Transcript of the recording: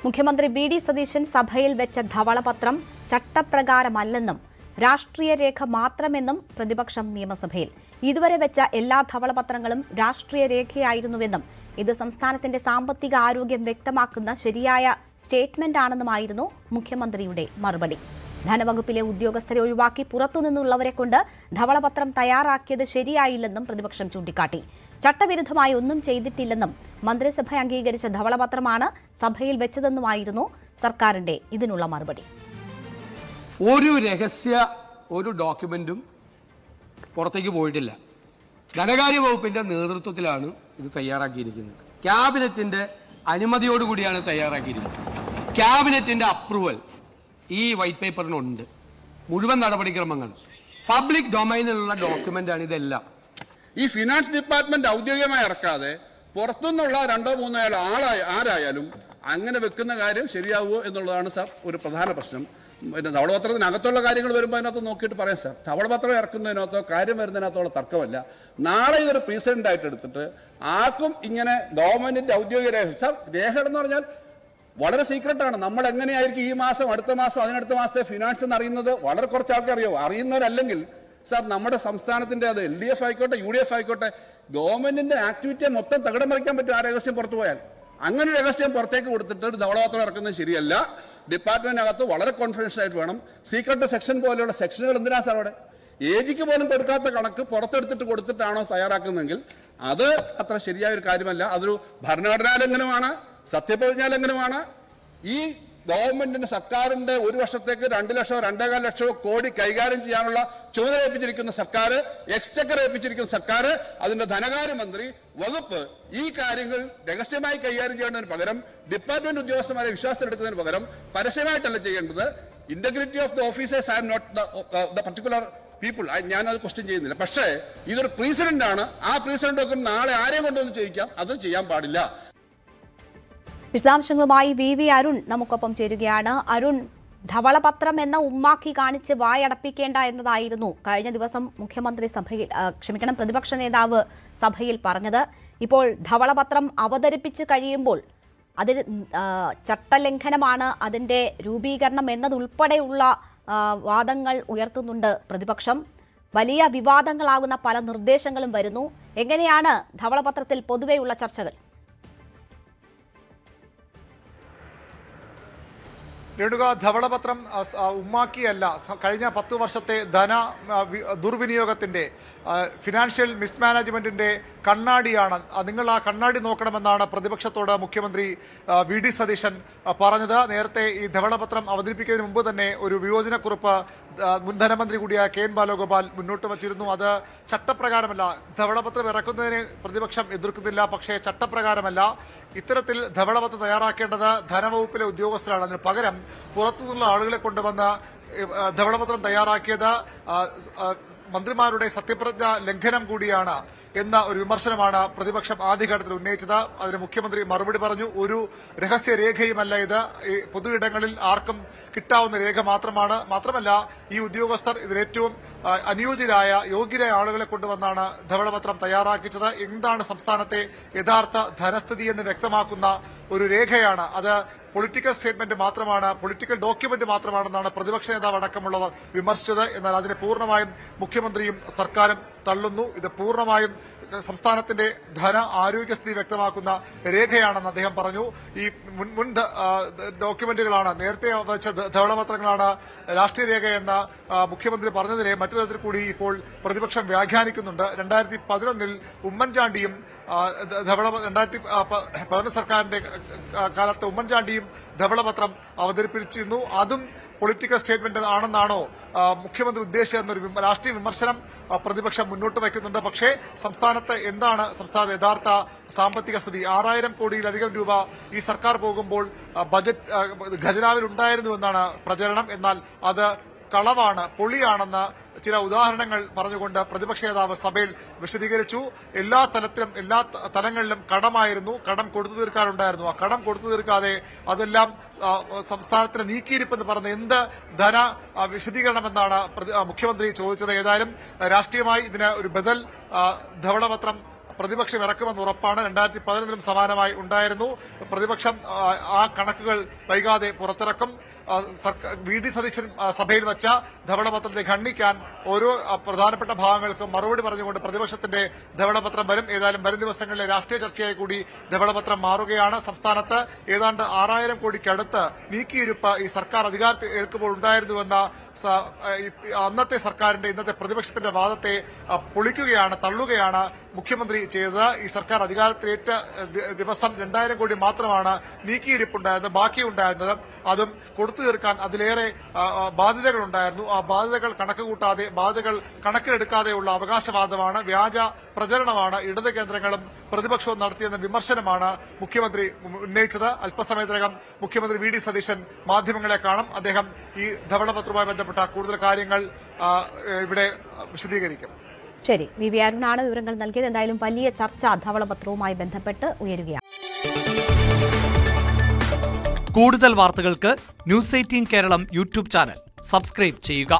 മുഖ്യമന്ത്രി വി.ഡി. സതീശൻ സഭയിൽ വെച്ച ധവളപത്രം ചട്ടപ്രകാരമല്ലെന്നും രാഷ്ട്രീയ രേഖ മാത്രമെന്നും പ്രതിപക്ഷം നിയമസഭയിൽ. ഇതുവരെ വെച്ച എല്ലാ ധവളപത്രങ്ങളും രാഷ്ട്രീയ രേഖയായിരുന്നുവെന്നും ഇത് സംസ്ഥാനത്തിന്റെ സാമ്പത്തിക ആരോഗ്യം വ്യക്തമാക്കുന്ന ശരിയായ സ്റ്റേറ്റ്മെന്റ് ആണെന്നുമായിരുന്നു മുഖ്യമന്ത്രിയുടെ മറുപടി. ധനവകുപ്പിലെ ഉദ്യോഗസ്ഥരെ ഒഴിവാക്കി പുറത്തുനിന്നുള്ളവരെ കൊണ്ട് ധവളപത്രം തയ്യാറാക്കിയത് ശരിയായില്ലെന്നും പ്രതിപക്ഷം ചൂണ്ടിക്കാട്ടി. ചട്ടവിരുദ്ധമായി ഒന്നും ചെയ്തിട്ടില്ലെന്നും മന്ത്രിസഭ അംഗീകരിച്ച ധവളപത്രമാണ് സഭയിൽ വെച്ചതെന്നുമായിരുന്നു സർക്കാരിന്റെ ഇതിനുള്ള മറുപടി. ഒരു ഡോക്യുമെന്റും പുറത്തേക്ക് പോയിട്ടില്ല. ധനകാര്യ വകുപ്പിന്റെ നേതൃത്വത്തിലാണ് ഇത് തയ്യാറാക്കിയിരിക്കുന്നത്. ക്യാബിനറ്റിന്റെ അനുമതിയോടുകൂടിയാണ് തയ്യാറാക്കിയിരിക്കുന്നത്. ക്യാബിനറ്റിന്റെ അപ്രൂവൽ ഈ വൈറ്റ് പേപ്പറിനുണ്ട്. മുഴുവൻ നടപടിക്രമങ്ങൾ പബ്ലിക് ഡൊമൈനിലുള്ള ഡോക്യുമെന്റാണ് ഇതെല്ലാം. ഈ ഫിനാൻസ് ഡിപ്പാർട്ട്മെന്റ് ഔദ്യോഗികമായി ഇറക്കാതെ പുറത്തുനിന്നുള്ള 2-3 ആരായാലും അങ്ങനെ വെക്കുന്ന കാര്യം ശരിയാവുമോ എന്നുള്ളതാണ് സാർ ഒരു പ്രധാന പ്രശ്നം. പിന്നെ ധവളപത്രത്തിനകത്തുള്ള കാര്യങ്ങൾ വരുമ്പോൾ അതിനകത്ത് നോക്കിയിട്ട് പറയാം സാർ. ധവളപത്രം ഇറക്കുന്നതിനകത്തോ കാര്യം വരുന്നതിനകത്തോളം തർക്കമല്ല. നാളെ ഇതൊരു പ്രീസിഡന്റ് ആയിട്ട് എടുത്തിട്ട് ആർക്കും ഇങ്ങനെ ഗവൺമെന്റിന്റെ ഔദ്യോഗിക രേഖ സാർ, രേഖകൾ എന്ന് പറഞ്ഞാൽ വളരെ സീക്രട്ടാണ്. നമ്മൾ എങ്ങനെയായിരിക്കും ഈ മാസം, അടുത്ത മാസം, അതിനടുത്ത മാസത്തെ ഫിനാൻസ് എന്ന് അറിയുന്നത് വളരെ കുറച്ച് ആൾക്കാർ അറിയോ. അറിയുന്നവരല്ലെങ്കിൽ സാർ നമ്മുടെ സംസ്ഥാനത്തിന്റെ അത് LDF ആയിക്കോട്ടെ UDF ആയിക്കോട്ടെ ഗവൺമെന്റിന്റെ ആക്ടിവിറ്റിയെ മൊത്തം തകിടം മറിക്കാൻ പറ്റും ആ രഹസ്യം പുറത്തു പോയാൽ. അങ്ങനെ രഹസ്യം പുറത്തേക്ക് കൊടുത്തിട്ട് ഒരു ധവളപത്രം ഇറക്കുന്നത് ശരിയല്ല. ഡിപ്പാർട്ട്മെന്റിനകത്ത് വളരെ കോൺഫിഡൻഷ്യൽ ആയിട്ട് വേണം. സീക്രട്ട് സെക്ഷൻ പോലെയുള്ള സെക്ഷനുകൾ എന്തിനാ സാർ അവിടെ? ഏജിക്ക് പോലും കൊടുക്കാത്ത കണക്ക് പുറത്തെടുത്തിട്ട് കൊടുത്തിട്ടാണോ തയ്യാറാക്കുന്നതെങ്കിൽ അത് അത്ര ശരിയായ ഒരു കാര്യമല്ല. അതൊരു ഭരണഘടനാ ലംഘനമാണ്, സത്യപ്രതിജ്ഞാ ലംഘനമാണ്. ഈ ഗവൺമെന്റിന്റെ സർക്കാരിന്റെ ഒരു വർഷത്തേക്ക് 2 ലക്ഷമോ 2.25 ലക്ഷമോ കോടി കൈകാര്യം ചെയ്യാനുള്ള ചുമതല ഏൽപ്പിച്ചിരിക്കുന്ന സർക്കാർ, എക്സ്ചക്കർ ഏൽപ്പിച്ചിരിക്കുന്ന സർക്കാർ, അതിന്റെ ധനകാര്യമന്ത്രി, വകുപ്പ് ഈ കാര്യങ്ങൾ രഹസ്യമായി കൈകാര്യം ചെയ്യുന്നതിന് പകരം ഡിപ്പാർട്ട്മെന്റ് ഉദ്യോഗസ്ഥന്മാരെ വിശ്വാസത്തിലെടുക്കുന്നതിന് പകരം പരസ്യമായിട്ടല്ല ചെയ്യേണ്ടത്. Integrity of the officers and not the particular people. ഞാനത് ക്വസ്റ്റ്യൻ ചെയ്യുന്നില്ല. പക്ഷേ ഇതൊരു പ്രസിഡന്റ് ആണ്. ആ പ്രസിഡന്റ് ഒക്കെ നാളെ ആരെയും കൊണ്ടുവന്ന് ചെയ്യിക്കാം. അത് ചെയ്യാൻ പാടില്ല. വിശദാംശങ്ങളുമായി വി അരുൺ നമുക്കൊപ്പം ചേരുകയാണ്. അരുൺ, ധവളപത്രം എന്ന ഉമ്മാക്കി കാണിച്ച് വായടപ്പിക്കേണ്ട എന്നതായിരുന്നു കഴിഞ്ഞ ദിവസം പ്രതിപക്ഷ നേതാവ് സഭയിൽ പറഞ്ഞത്. ഇപ്പോൾ ധവളപത്രം അവതരിപ്പിച്ച് കഴിയുമ്പോൾ അതിൽ ചട്ടലംഘനമാണ് അതിന്റെ രൂപീകരണം എന്നതുൾപ്പെടെയുള്ള വാദങ്ങൾ ഉയർത്തുന്നുണ്ട് പ്രതിപക്ഷം. വലിയ വിവാദങ്ങളാകുന്ന പല നിർദ്ദേശങ്ങളും വരുന്നു. എങ്ങനെയാണ് ധവളപത്രത്തിൽ പൊതുവെയുള്ള ചർച്ചകൾ? രേണുക, ധവളപത്രം ഉമ്മാക്കിയല്ല. കഴിഞ്ഞ 10 വർഷത്തെ ധന ദുർവിനിയോഗത്തിന്റെ ഫിനാൻഷ്യൽ മിസ്മാനേജ്മെന്റിന്റെ കണ്ണാടിയാണ്. നിങ്ങൾ ആ കണ്ണാടി നോക്കണമെന്നാണ് പ്രതിപക്ഷത്തോട് മുഖ്യമന്ത്രി വി.ഡി. സതീശൻ പറഞ്ഞത്. നേരത്തെ ഈ ധവളപത്രം അവതരിപ്പിക്കുന്നതിന് മുമ്പ് തന്നെ ഒരു വിയോജനക്കുറിപ്പ് മുൻ ധനമന്ത്രി കൂടിയായ KN ബാലഗോപാൽ മുന്നോട്ട് വച്ചിരുന്നു. അത് ചട്ടപ്രകാരമല്ല. ധവളപത്രം ഇറക്കുന്നതിനെ പ്രതിപക്ഷം എതിർക്കുന്നില്ല, പക്ഷേ ചട്ടപ്രകാരമല്ല. ഇത്തരത്തിൽ ധവളപത്രം തയ്യാറാക്കേണ്ടത് ധനവകുപ്പിലെ ഉദ്യോഗസ്ഥരാണ്. അതിന് പകരം പുറത്തുനിന്നുള്ള ആളുകളെ കൊണ്ടുവന്ന് ധവളപത്രം തയ്യാറാക്കിയത് മന്ത്രിമാരുടെ സത്യപ്രതിജ്ഞ ലംഘനം കൂടിയാണ് എന്ന ഒരു വിമർശനമാണ് പ്രതിപക്ഷം ആദ്യഘട്ടത്തിൽ ഉന്നയിച്ചത്. അതിന് മുഖ്യമന്ത്രി മറുപടി പറഞ്ഞു. ഒരു രഹസ്യ രേഖയുമല്ല ഇത്. പൊതു ഇടങ്ങളിൽ ആർക്കും കിട്ടാവുന്ന രേഖ മാത്രമല്ല ഈ ഉദ്യോഗസ്ഥർ ഇതിലേറ്റവും അനുയോജ്യരായ യോഗ്യരായ ആളുകളെ കൊണ്ടുവന്നാണ് ധവളപത്രം തയ്യാറാക്കിച്ചത്. എന്താണ് സംസ്ഥാനത്തെ യഥാർത്ഥ ധനസ്ഥിതി എന്ന് വ്യക്തമാക്കുന്ന ഒരു രേഖയാണ് അത്. പൊളിറ്റിക്കൽ സ്റ്റേറ്റ്മെന്റ് മാത്രമാണ്, പൊളിറ്റിക്കൽ ഡോക്യുമെന്റ് മാത്രമാണെന്നാണ് പ്രതിപക്ഷ നേതാവ് അടക്കമുള്ളവർ വിമർശിച്ചത്. എന്നാൽ അതിനെ പൂർണ്ണമായും മുഖ്യമന്ത്രിയും സർക്കാരും തള്ളുന്നു. ഇത് പൂർണ്ണമായും സംസ്ഥാനത്തിന്റെ ധന ആരോഗ്യസ്ഥിതി വ്യക്തമാക്കുന്ന രേഖയാണെന്ന് അദ്ദേഹം പറഞ്ഞു. ഈ മുൻ ഡോക്യുമെന്റുകളാണ്, നേരത്തെ വെച്ച ധവളപത്രങ്ങളാണ് രാഷ്ട്രീയ രേഖയെന്ന് മുഖ്യമന്ത്രി പറഞ്ഞതിനെ മറ്റൊരു തരത്തിൽ കൂടി ഇപ്പോൾ പ്രതിപക്ഷം വ്യാഖ്യാനിക്കുന്നുണ്ട്. 2011 ഉമ്മൻചാണ്ടിയും 2011 സർക്കാരിന്റെ കാലത്ത് ഉമ്മൻചാണ്ടിയും ധവളപത്രം അവതരിപ്പിച്ചിരുന്നു. അതും പൊളിറ്റിക്കൽ സ്റ്റേറ്റ്മെന്റ് ആണെന്നാണോ മുഖ്യമന്ത്രി ഉദ്ദേശിച്ചെന്നൊരു രാഷ്ട്രീയ വിമർശനം പ്രതിപക്ഷം മുന്നോട്ട് വയ്ക്കുന്നുണ്ട്. പക്ഷേ സംസ്ഥാനത്ത് എന്താണ് സംസ്ഥാനത്തെ യഥാർത്ഥ സാമ്പത്തിക സ്ഥിതി? 6000 കോടിയിലധികം രൂപ ഈ സർക്കാർ പോകുമ്പോൾ ബജറ്റ് ഖജനാവിൽ ഉണ്ടായിരുന്നുവെന്നാണ് പ്രചരണം. എന്നാൽ അത് കളവാണ്, പൊളിയാണെന്ന് ചില ഉദാഹരണങ്ങൾ പറഞ്ഞുകൊണ്ട് പ്രതിപക്ഷ നേതാവ് സഭയിൽ വിശദീകരിച്ചു. എല്ലാ തലത്തിലും എല്ലാ തലങ്ങളിലും കടമായിരുന്നു, കടം കൊടുത്തു തീർക്കാനുണ്ടായിരുന്നു. ആ കടം കൊടുത്തു തീർക്കാതെ അതെല്ലാം സംസ്ഥാനത്തിന് നീക്കിയിരിപ്പെന്ന് പറഞ്ഞ് എന്ത് ധന വിശദീകരണമെന്നാണ് മുഖ്യമന്ത്രി ചോദിച്ചത്. ഏതായാലും രാഷ്ട്രീയമായി ഇതിന് ഒരു ബദൽ ധവളപത്രം പ്രതിപക്ഷം ഇറക്കുമെന്ന് ഉറപ്പാണ്. 2011 സമാനമായി ഉണ്ടായിരുന്നു. പ്രതിപക്ഷം ആ കണക്കുകൾ വൈകാതെ പുറത്തിറക്കും. വി ഡി സതീശൻ സഭയിൽ വച്ച ധവളപത്രത്തെ ഖണ്ഡിക്കാൻ ഓരോ പ്രധാനപ്പെട്ട ഭാഗങ്ങൾക്കും മറുപടി പറഞ്ഞുകൊണ്ട് പ്രതിപക്ഷത്തിന്റെ ധവളപത്രം വരും. ഏതായാലും വരും ദിവസങ്ങളിലെ രാഷ്ട്രീയ ചർച്ചയായി കൂടി ധവളപത്രം മാറുകയാണ്. സംസ്ഥാനത്ത് ഏതാണ്ട് 6000 കോടിക്കടുത്ത് നീക്കിയിരുപ്പ് ഈ സർക്കാർ അധികാരത്തിൽ ഏൽക്കുമ്പോൾ ഉണ്ടായിരുന്നുവെന്ന അന്നത്തെ സർക്കാരിന്റെ ഇന്നത്തെ പ്രതിപക്ഷത്തിന്റെ വാദത്തെ പൊളിക്കുകയാണ്, തള്ളുകയാണ് മുഖ്യമന്ത്രി ചെയ്തത്. ഈ സർക്കാർ അധികാരത്തിലേറ്റ ദിവസം 2000 കോടി മാത്രമാണ് നീക്കിയിരിപ്പുണ്ടായിരുന്നത്. ബാക്കിയുണ്ടായിരുന്നത് അതും കൊടുത്തു തീർക്കാൻ അതിലേറെ ബാധ്യതകളുണ്ടായിരുന്നു. ആ ബാധ്യതകൾ കണക്കുകൂട്ടാതെ, ബാധ്യതകൾ കണക്കിലെടുക്കാതെയുള്ള അവകാശവാദമാണ്, വ്യാജ പ്രചരണമാണ് ഇടത് കേന്ദ്രങ്ങളും പ്രതിപക്ഷവും നടത്തിയെന്ന വിമർശനമാണ് മുഖ്യമന്ത്രി ഉന്നയിച്ചത്. അല്പസമയത്തിനകം മുഖ്യമന്ത്രി വി ഡി സതീശൻ മാധ്യമങ്ങളെ കാണും. അദ്ദേഹം ഈ ധവളപത്രവുമായി ബന്ധപ്പെട്ട കൂടുതൽ കാര്യങ്ങൾ ഇവിടെ വിശദീകരിക്കും. ശരി, വി വി അരുണാണ് വിവരങ്ങൾ നൽകിയത്. എന്തായാലും വലിയ ചർച്ച ധവളപത്രവുമായി ബന്ധപ്പെട്ട് ഉയരുകയാണ്. കൂടുതൽ വാർത്തകൾക്ക് news 18 Keralam YouTube channel subscribe ചെയ്യുക.